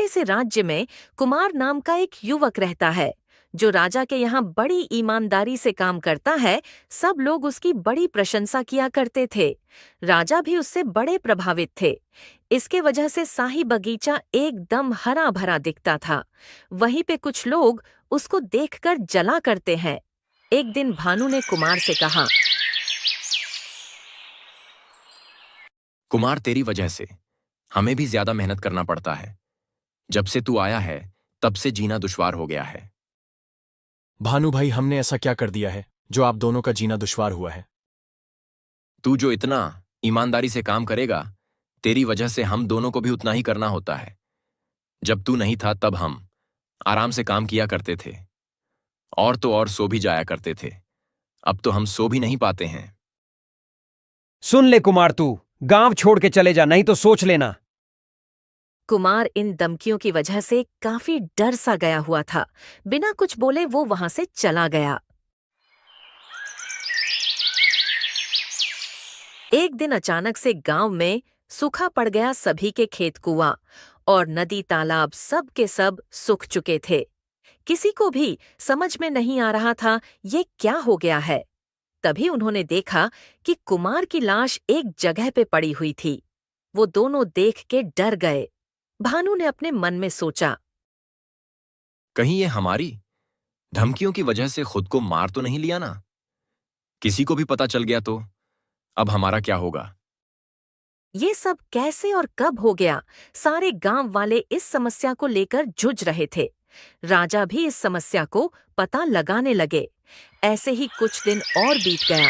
से राज्य में कुमार नाम का एक युवक रहता है जो राजा के यहाँ बड़ी ईमानदारी से काम करता है। सब लोग उसकी बड़ी प्रशंसा किया करते थे। राजा भी उससे बड़े प्रभावित थे। इसके वजह से शाही बगीचा एकदम हरा भरा दिखता था। वहीं पे कुछ लोग उसको देखकर जला करते हैं। एक दिन भानु ने कुमार से कहा, कुमार, तेरी वजह से हमें भी ज्यादा मेहनत करना पड़ता है। जब से तू आया है तब से जीना दुश्वार हो गया है। भानु भाई, हमने ऐसा क्या कर दिया है जो आप दोनों का जीना दुश्वार हुआ है? तू जो इतना ईमानदारी से काम करेगा, तेरी वजह से हम दोनों को भी उतना ही करना होता है। जब तू नहीं था तब हम आराम से काम किया करते थे, और तो और सो भी जाया करते थे। अब तो हम सो भी नहीं पाते हैं। सुन ले कुमार, तू गांव छोड़ के चले जा, नहीं तो सोच लेना। कुमार इन धमकियों की वजह से काफी डर सा गया हुआ था। बिना कुछ बोले वो वहां से चला गया। एक दिन अचानक से गांव में सूखा पड़ गया। सभी के खेत कुआं और नदी तालाब सब के सब सूख चुके थे। किसी को भी समझ में नहीं आ रहा था ये क्या हो गया है। तभी उन्होंने देखा कि कुमार की लाश एक जगह पे पड़ी हुई थी। वो दोनों देख के डर गए। भानु ने अपने मन में सोचा, कहीं ये हमारी धमकियों की वजह से खुद को मार तो नहीं लिया ना? किसी को भी पता चल गया तो अब हमारा क्या होगा? ये सब कैसे और कब हो गया? सारे गांव वाले इस समस्या को लेकर जूझ रहे थे। राजा भी इस समस्या को पता लगाने लगे। ऐसे ही कुछ दिन और बीत गया।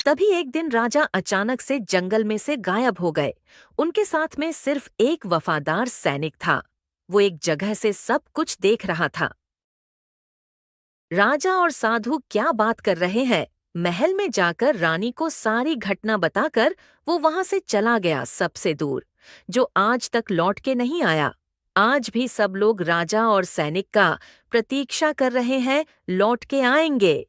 तभी एक दिन राजा अचानक से जंगल में से गायब हो गए। उनके साथ में सिर्फ एक वफादार सैनिक था। वो एक जगह से सब कुछ देख रहा था। राजा और साधु क्या बात कर रहे हैं? महल में जाकर रानी को सारी घटना बताकर वो वहां से चला गया, सबसे दूर, जो आज तक लौट के नहीं आया। आज भी सब लोग राजा और सैनिक का प्रतीक्षा कर रहे हैं, लौट के आएंगे।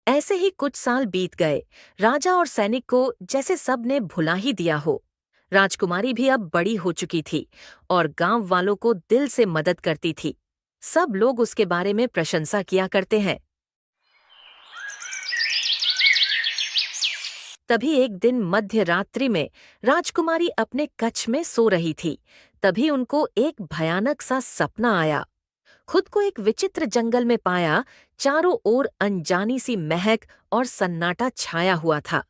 ऐसे ही कुछ साल बीत गए। राजा और सैनिक को जैसे सब ने भुला ही दिया हो। राजकुमारी भी अब बड़ी हो चुकी थी और गांव वालों को दिल से मदद करती थी। सब लोग उसके बारे में प्रशंसा किया करते हैं। तभी एक दिन मध्य रात्रि में राजकुमारी अपने कक्ष में सो रही थी। तभी उनको एक भयानक सा सपना आया। खुद को एक विचित्र जंगल में पाया। चारों ओर अनजानी सी महक और सन्नाटा छाया हुआ था।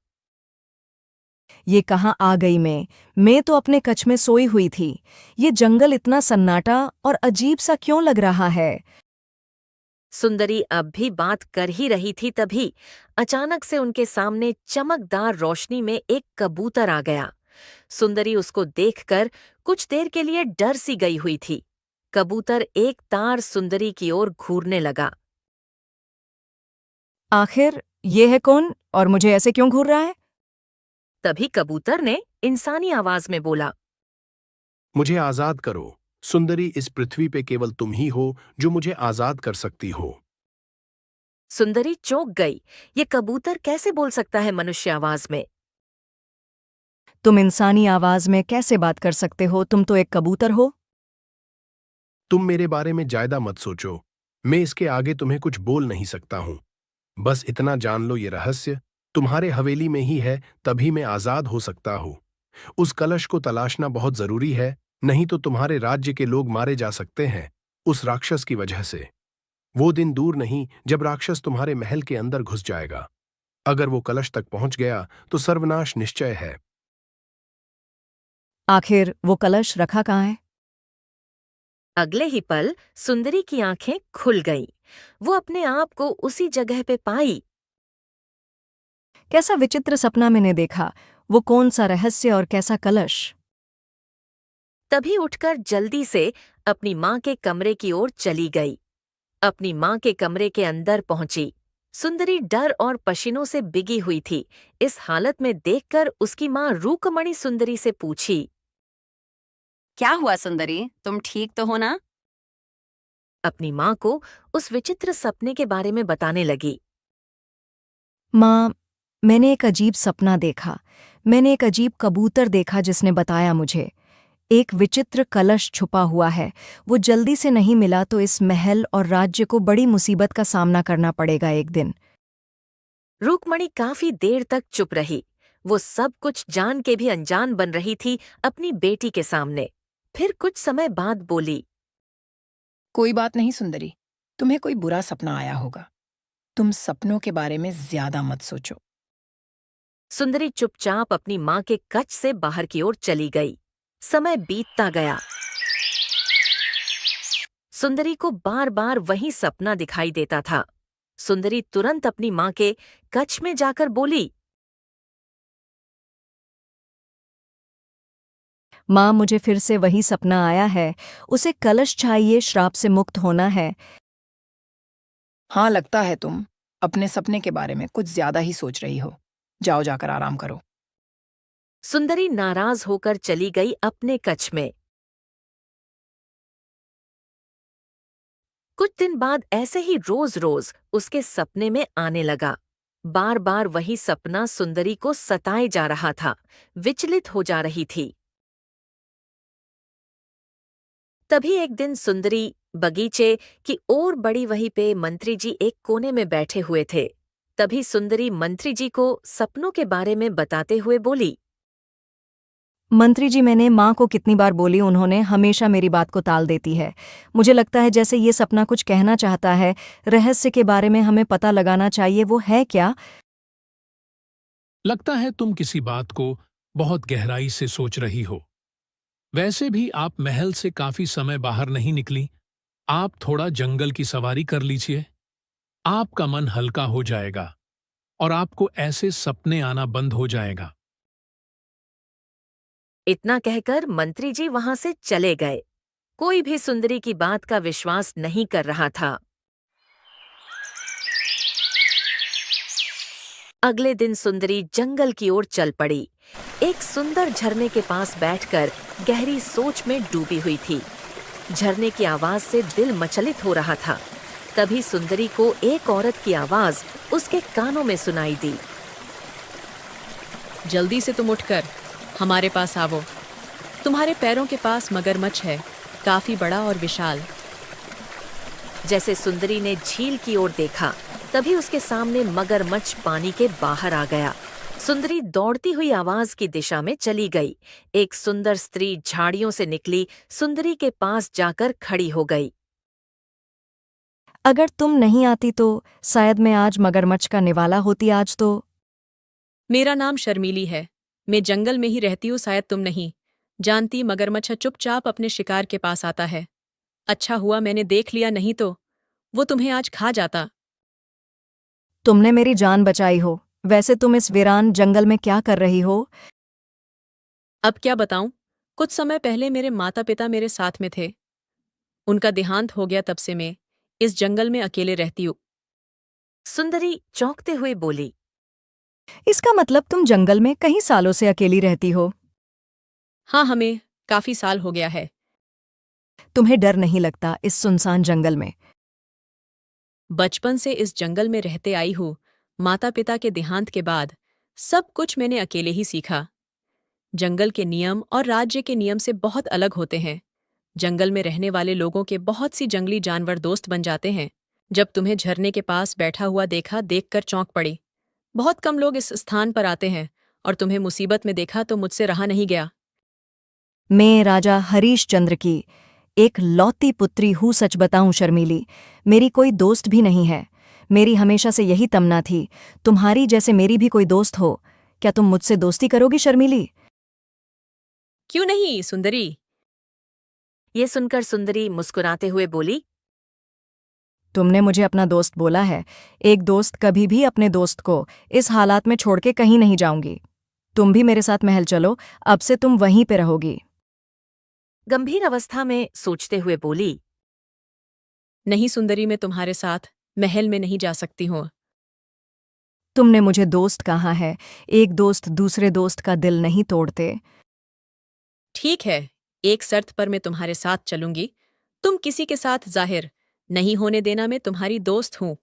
ये कहाँ आ गई मैं तो अपने कच्छ में सोई हुई थी। ये जंगल इतना सन्नाटा और अजीब सा क्यों लग रहा है? सुंदरी अब भी बात कर ही रही थी, तभी अचानक से उनके सामने चमकदार रोशनी में एक कबूतर आ गया। सुंदरी उसको देखकर कुछ देर के लिए डर सी गई हुई थी। कबूतर एक तार सुंदरी की ओर घूरने लगा। आखिर ये है कौन और मुझे ऐसे क्यों घूर रहा है? तभी कबूतर ने इंसानी आवाज में बोला, मुझे आजाद करो। सुंदरी, इस पृथ्वी पे केवल तुम ही हो जो मुझे आजाद कर सकती हो। सुंदरी चौंक गई। ये कबूतर कैसे बोल सकता है मनुष्य आवाज में? तुम इंसानी आवाज में कैसे बात कर सकते हो? तुम तो एक कबूतर हो। तुम मेरे बारे में ज्यादा मत सोचो। मैं इसके आगे तुम्हें कुछ बोल नहीं सकता हूं। बस इतना जान लो, ये रहस्य तुम्हारे हवेली में ही है, तभी मैं आजाद हो सकता हूं। उस कलश को तलाशना बहुत जरूरी है, नहीं तो तुम्हारे राज्य के लोग मारे जा सकते हैं उस राक्षस की वजह से। वो दिन दूर नहीं जब राक्षस तुम्हारे महल के अंदर घुस जाएगा। अगर वो कलश तक पहुंच गया तो सर्वनाश निश्चय है। आखिर वो कलश रखा कहाँ है? अगले ही पल सुंदरी की आंखें खुल गईं। वो अपने आप को उसी जगह पे पाई। कैसा विचित्र सपना मैंने देखा। वो कौन सा रहस्य और कैसा कलश? तभी उठकर जल्दी से अपनी माँ के कमरे की ओर चली गई। अपनी माँ के कमरे के अंदर पहुंची। सुंदरी डर और पसीनों से बिगी हुई थी। इस हालत में देखकर उसकी माँ रूकमणि सुंदरी से पूछी, क्या हुआ सुंदरी, तुम ठीक तो हो ना? अपनी माँ को उस विचित्र सपने के बारे में बताने लगी। माँ, मैंने एक अजीब सपना देखा। मैंने एक अजीब कबूतर देखा जिसने बताया मुझे एक विचित्र कलश छुपा हुआ है। वो जल्दी से नहीं मिला तो इस महल और राज्य को बड़ी मुसीबत का सामना करना पड़ेगा एक दिन। रुक्मणी काफी देर तक चुप रही। वो सब कुछ जान के भी अनजान बन रही थी अपनी बेटी के सामने। फिर कुछ समय बाद बोली, कोई बात नहीं सुंदरी, तुम्हें कोई बुरा सपना आया होगा। तुम सपनों के बारे में ज्यादा मत सोचो। सुंदरी चुपचाप अपनी माँ के कच्छ से बाहर की ओर चली गई। समय बीतता गया। सुंदरी को बार बार वही सपना दिखाई देता था। सुंदरी तुरंत अपनी माँ के कच्छ में जाकर बोली, माँ, मुझे फिर से वही सपना आया है। उसे कलश चाहिए, श्राप से मुक्त होना है। हाँ, लगता है तुम अपने सपने के बारे में कुछ ज्यादा ही सोच रही हो। जाओ, जाकर आराम करो। सुंदरी नाराज होकर चली गई अपने कच्छ में। कुछ दिन बाद ऐसे ही रोज रोज उसके सपने में आने लगा। बार बार वही सपना सुंदरी को सताए जा रहा था, विचलित हो जा रही थी। तभी एक दिन सुंदरी बगीचे की ओर बढ़ी। वहीं पे मंत्री जी एक कोने में बैठे हुए थे। तभी सुंदरी मंत्री जी को सपनों के बारे में बताते हुए बोली, मंत्री जी, मैंने माँ को कितनी बार बोली, उन्होंने हमेशा मेरी बात को टाल देती है। मुझे लगता है जैसे ये सपना कुछ कहना चाहता है। रहस्य के बारे में हमें पता लगाना चाहिए, वो है क्या? लगता है तुम किसी बात को बहुत गहराई से सोच रही हो। वैसे भी आप महल से काफी समय बाहर नहीं निकली। आप थोड़ा जंगल की सवारी कर लीजिए। आपका मन हल्का हो जाएगा और आपको ऐसे सपने आना बंद हो जाएगा। इतना कहकर मंत्री जी वहां से चले गए। कोई भी सुंदरी की बात का विश्वास नहीं कर रहा था। अगले दिन सुंदरी जंगल की ओर चल पड़ी। एक सुंदर झरने के पास बैठकर गहरी सोच में डूबी हुई थी। झरने की आवाज से दिल मचलित हो रहा था। तभी सुंदरी को एक औरत की आवाज उसके कानों में सुनाई दी। जल्दी से तुम उठकर हमारे पास आवो। तुम्हारे पैरों के पास मगरमच्छ है, काफी बड़ा और विशाल। जैसे सुंदरी ने झील की ओर देखा, तभी उसके सामने मगरमच्छ पानी के बाहर आ गया। सुंदरी दौड़ती हुई आवाज की दिशा में चली गई। एक सुंदर स्त्री झाड़ियों से निकली, सुंदरी के पास जाकर खड़ी हो गई। अगर तुम नहीं आती तो शायद मैं आज मगरमच्छ का निवाला होती। आज तो मेरा नाम शर्मीली है, मैं जंगल में ही रहती हूँ। शायद तुम नहीं जानती, मगरमच्छ चुपचाप अपने शिकार के पास आता है। अच्छा हुआ मैंने देख लिया, नहीं तो वो तुम्हें आज खा जाता। तुमने मेरी जान बचाई हो। वैसे तुम इस वीरान जंगल में क्या कर रही हो? अब क्या बताऊं, कुछ समय पहले मेरे माता पिता मेरे साथ में थे। उनका देहांत हो गया, तब से मैं इस जंगल में अकेले रहती हूँ। सुंदरी चौंकते हुए बोली, इसका मतलब तुम जंगल में कई सालों से अकेली रहती हो? हाँ, हमें काफी साल हो गया है। तुम्हें डर नहीं लगता इस सुनसान जंगल में? बचपन से इस जंगल में रहते आई हूँ। माता पिता के देहांत के बाद सब कुछ मैंने अकेले ही सीखा। जंगल के नियम और राज्य के नियम से बहुत अलग होते हैं। जंगल में रहने वाले लोगों के बहुत सी जंगली जानवर दोस्त बन जाते हैं। जब तुम्हें झरने के पास बैठा हुआ देखा, देखकर चौंक पड़ी। बहुत कम लोग इस स्थान पर आते हैं, और तुम्हें मुसीबत में देखा तो मुझसे रहा नहीं गया। मैं राजा हरीश चंद्र की एक लौती पुत्री हूँ। सच बताऊं शर्मीली, मेरी कोई दोस्त भी नहीं है। मेरी हमेशा से यही तमन्ना थी, तुम्हारी जैसे मेरी भी कोई दोस्त हो। क्या तुम मुझसे दोस्ती करोगी शर्मीली? क्यों नहीं सुंदरी? ये सुनकर सुंदरी मुस्कुराते हुए बोली, तुमने मुझे अपना दोस्त बोला है। एक दोस्त कभी भी अपने दोस्त को इस हालात में छोड़ के कहीं नहीं जाऊंगी। तुम भी मेरे साथ महल चलो, अब से तुम वहीं पे रहोगी। गंभीर अवस्था में सोचते हुए बोली, नहीं सुंदरी, मैं तुम्हारे साथ महल में नहीं जा सकती हूँ। तुमने मुझे दोस्त कहा है। एक दोस्त दूसरे दोस्त का दिल नहीं तोड़ते। ठीक है, एक शर्त पर मैं तुम्हारे साथ चलूंगी। तुम किसी के साथ जाहिर नहीं होने देना, मैं तुम्हारी दोस्त हूँ।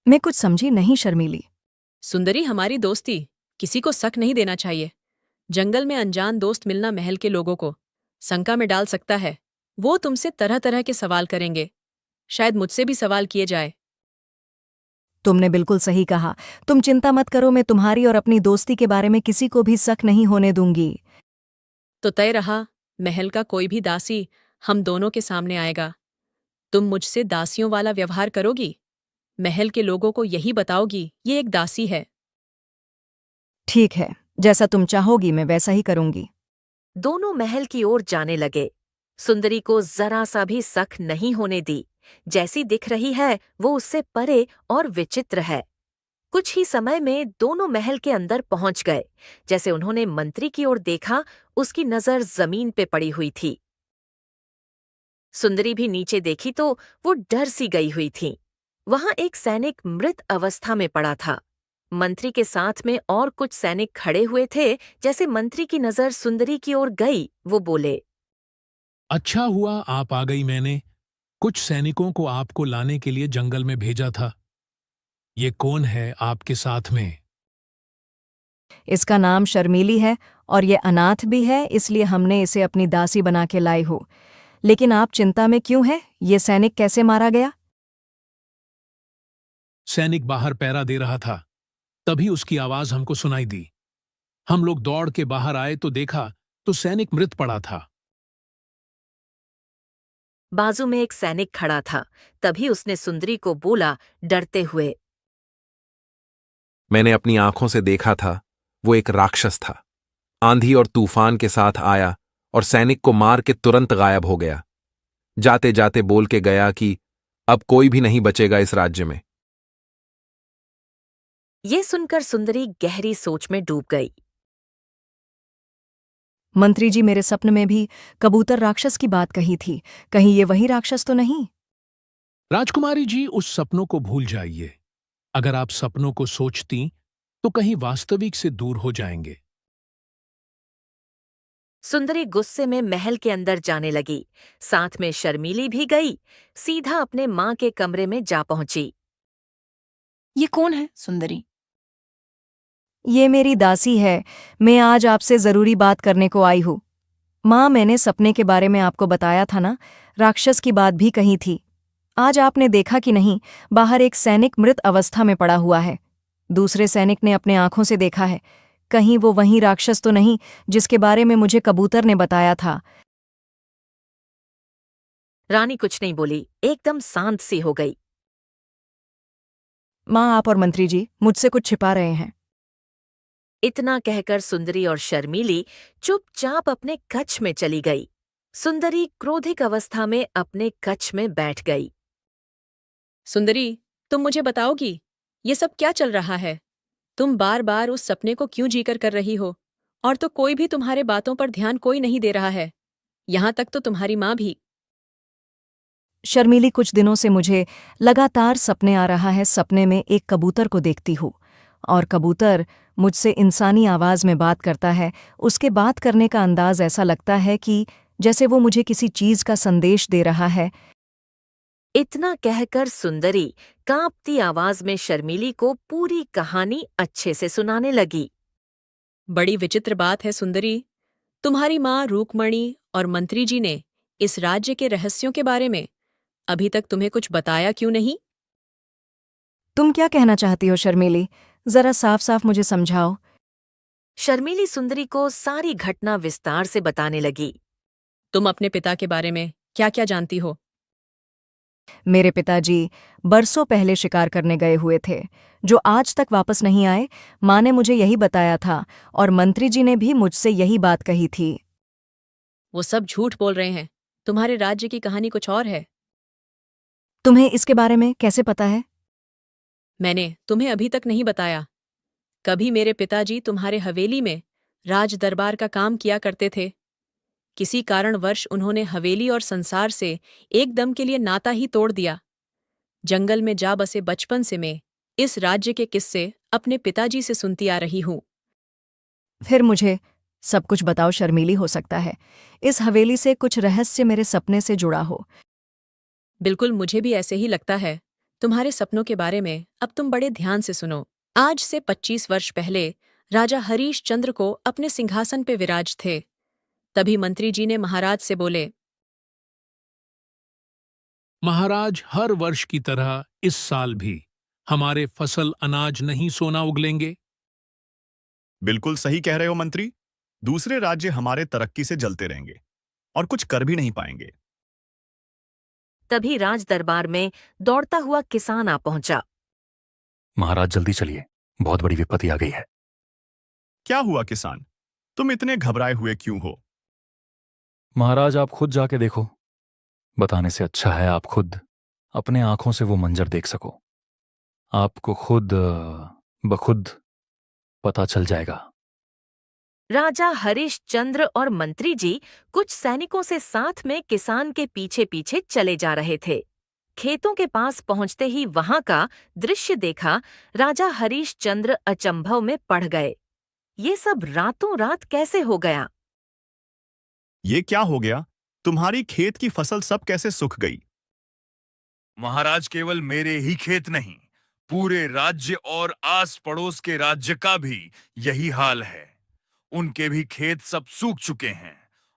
मैं कुछ समझी नहीं शर्मीली। सुंदरी, हमारी दोस्ती किसी को शक नहीं देना चाहिए। जंगल में अनजान दोस्त मिलना महल के लोगों को शंका में डाल सकता है। वो तुमसे तरह तरह के सवाल करेंगे, शायद मुझसे भी सवाल किए जाए। तुमने बिल्कुल सही कहा। तुम चिंता मत करो, मैं तुम्हारी और अपनी दोस्ती के बारे में किसी को भी शक नहीं होने दूंगी। तो तय रहा, महल का कोई भी दासी हम दोनों के सामने आएगा। तुम मुझसे दासियों वाला व्यवहार करोगी, महल के लोगों को यही बताओगी ये एक दासी है। ठीक है, जैसा तुम चाहोगी मैं वैसा ही करूंगी। दोनों महल की ओर जाने लगे। सुंदरी को जरा सा भी शक नहीं होने दी। जैसी दिख रही है वो उससे परे और विचित्र है। कुछ ही समय में दोनों महल के अंदर पहुंच गए। जैसे उन्होंने मंत्री की ओर देखा, उसकी नजर जमीन पे पड़ी हुई थी। सुंदरी भी नीचे देखी तो वो डर सी गई हुई थी। वहां एक सैनिक मृत अवस्था में पड़ा था। मंत्री के साथ में और कुछ सैनिक खड़े हुए थे। जैसे मंत्री की नजर सुंदरी की ओर गई, वो बोले, अच्छा हुआ आप आ गई। मैंने कुछ सैनिकों को आपको लाने के लिए जंगल में भेजा था। ये कौन है आपके साथ में? इसका नाम शर्मीली है और ये अनाथ भी है, इसलिए हमने इसे अपनी दासी बना के लाई हो। लेकिन आप चिंता में क्यों हैं? ये सैनिक कैसे मारा गया? सैनिक बाहर पहरा दे रहा था, तभी उसकी आवाज हमको सुनाई दी। हम लोग दौड़ के बाहर आए तो देखा तो सैनिक मृत पड़ा था। बाजू में एक सैनिक खड़ा था। तभी उसने सुंदरी को बोला, डरते हुए, मैंने अपनी आंखों से देखा था, वो एक राक्षस था। आंधी और तूफान के साथ आया और सैनिक को मार के तुरंत गायब हो गया। जाते जाते बोल के गया कि अब कोई भी नहीं बचेगा इस राज्य में। ये सुनकर सुंदरी गहरी सोच में डूब गई। मंत्री जी, मेरे सपने में भी कबूतर राक्षस की बात कही थी। कहीं ये वही राक्षस तो नहीं? राजकुमारी जी, उस सपनों को भूल जाइए। अगर आप सपनों को सोचती तो कहीं वास्तविक से दूर हो जाएंगे। सुंदरी गुस्से में महल के अंदर जाने लगी। साथ में शर्मीली भी गई। सीधा अपने माँ के कमरे में जा पहुंची। ये कौन है सुंदरी? ये मेरी दासी है। मैं आज आपसे जरूरी बात करने को आई हूँ। माँ, मैंने सपने के बारे में आपको बताया था ना, राक्षस की बात भी कही थी। आज आपने देखा कि नहीं, बाहर एक सैनिक मृत अवस्था में पड़ा हुआ है। दूसरे सैनिक ने अपने आंखों से देखा है। कहीं वो वही राक्षस तो नहीं जिसके बारे में मुझे कबूतर ने बताया था? रानी कुछ नहीं बोली, एकदम शांत सी हो गई। माँ, आप और मंत्री जी मुझसे कुछ छिपा रहे हैं। इतना कहकर सुंदरी और शर्मीली चुपचाप अपने कक्ष में चली गई। सुंदरी क्रोधिक अवस्था में अपने कक्ष में बैठ गई। सुंदरी, तुम मुझे बताओगी ये सब क्या चल रहा है? तुम बार बार उस सपने को क्यों जीकर कर रही हो? और तो कोई भी तुम्हारे बातों पर ध्यान कोई नहीं दे रहा है, यहां तक तो तुम्हारी माँ भी। शर्मीली, कुछ दिनों से मुझे लगातार सपने आ रहा है। सपने में एक कबूतर को देखती हूँ और कबूतर मुझसे इंसानी आवाज में बात करता है। उसके बात करने का अंदाज ऐसा लगता है कि जैसे वो मुझे किसी चीज का संदेश दे रहा है। इतना कहकर सुंदरी कांपती आवाज में शर्मीली को पूरी कहानी अच्छे से सुनाने लगी। बड़ी विचित्र बात है सुंदरी, तुम्हारी माँ रूकमणि और मंत्री जी ने इस राज्य के रहस्यों के बारे में अभी तक तुम्हें कुछ बताया क्यों नहीं? तुम क्या कहना चाहती हो शर्मीली? जरा साफ साफ मुझे समझाओ। शर्मीली सुंदरी को सारी घटना विस्तार से बताने लगी। तुम अपने पिता के बारे में क्या क्या जानती हो? मेरे पिताजी बरसों पहले शिकार करने गए हुए थे, जो आज तक वापस नहीं आए। माँ ने मुझे यही बताया था और मंत्री जी ने भी मुझसे यही बात कही थी। वो सब झूठ बोल रहे हैं। तुम्हारे राज्य की कहानी कुछ और है। तुम्हें इसके बारे में कैसे पता है? मैंने तुम्हें अभी तक नहीं बताया। कभी मेरे पिताजी तुम्हारे हवेली में राज दरबार का काम किया करते थे। किसी कारणवश उन्होंने हवेली और संसार से एकदम के लिए नाता ही तोड़ दिया। जंगल में जा बसे बचपन से मैं इस राज्य के किस्से अपने पिताजी से सुनती आ रही हूँ। फिर मुझे सब कुछ बताओ शर्मीली। हो सकता है इस हवेली से कुछ रहस्य मेरे सपने से जुड़ा हो। बिल्कुल, मुझे भी ऐसे ही लगता है। तुम्हारे सपनों के बारे में अब तुम बड़े ध्यान से सुनो। आज से 25 वर्ष पहले राजा हरीश चंद्र को अपने सिंहासन पे विराज थे। तभी मंत्री जी ने महाराज से बोले, महाराज, हर वर्ष की तरह इस साल भी हमारे फसल अनाज नहीं सोना उगलेंगे। बिल्कुल सही कह रहे हो मंत्री। दूसरे राज्य हमारे तरक्की से जलते रहेंगे और कुछ कर भी नहीं पाएंगे। तभी राज दरबार में दौड़ता हुआ किसान आ पहुंचा। महाराज जल्दी चलिए, बहुत बड़ी विपत्ति आ गई है। क्या हुआ किसान? तुम इतने घबराए हुए क्यों हो? महाराज आप खुद जाके देखो। बताने से अच्छा है आप खुद अपने आंखों से वो मंजर देख सको। आपको खुद बखुद पता चल जाएगा। राजा हरिश्चंद्र और मंत्री जी कुछ सैनिकों से साथ में किसान के पीछे पीछे चले जा रहे थे। खेतों के पास पहुंचते ही वहां का दृश्य देखा राजा हरिश्चंद्र अचंभव में पड़ गए। ये सब रातों रात कैसे हो गया? ये क्या हो गया? तुम्हारी खेत की फसल सब कैसे सूख गई? महाराज, केवल मेरे ही खेत नहीं, पूरे राज्य और आस पड़ोस के राज्य का भी यही हाल है। उनके भी खेत सब सूख चुके हैं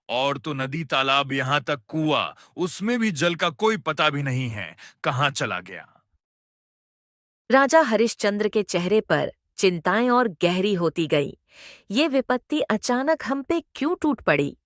और तो नदी, तालाब, यहां तक कुआं, उसमें भी जल का कोई पता भी नहीं है कहां चला गया। राजा हरिश्चंद्र के चेहरे पर चिंताएं और गहरी होती गई। ये विपत्ति अचानक हम पे क्यों टूट पड़ी?